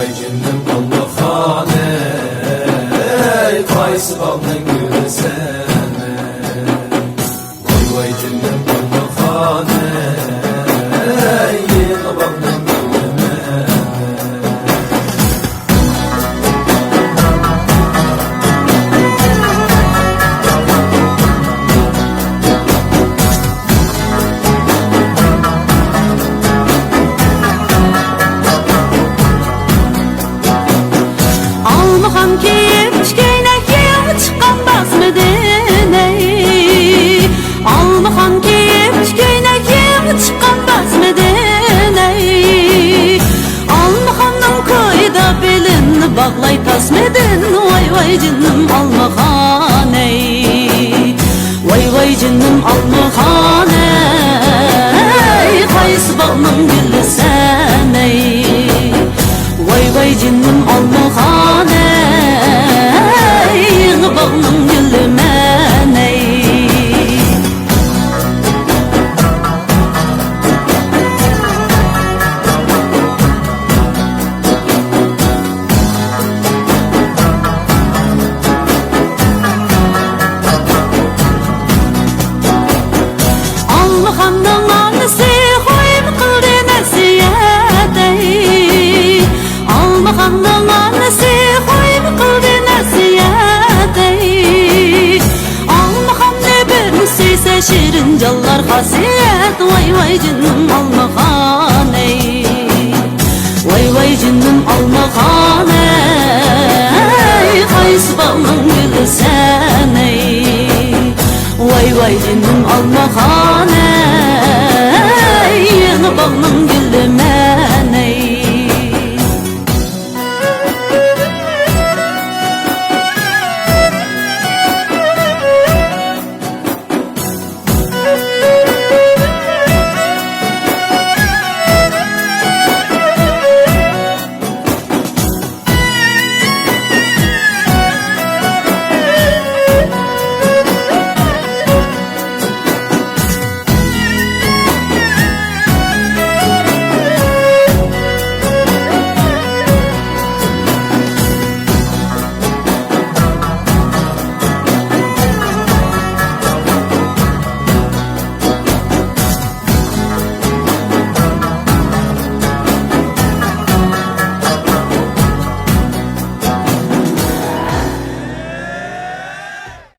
Cennem Allah'ane Qaysı bağdan görəsənə Vay vay cennem Allah'ane Yeni bağdan görəmənə Almağam kiymiş geynək çıxan bazmıdın ey Almağam kiymiş geynək çıxan bazmıdın ey Almağamdan koyda belini bağlay tasmıdın Vay vay canım almağan ey Vay vay canım almağan ey Qaysı bağımın gülü sen ey Vay vay canım almağan ey Bağımın gülü mən ey Almağamdan anısı koyum qıldı nəsiyyət ey Almağamdan anısı koyum qıldı nəsiyyət ey Almağam ne bilsiysə şirin callar xasiyyət Vay vay canım almağan ey Vay vay canım almağan ey Qaysı bağımın gülü sən ey Vay vay canım almağan ey Bağımın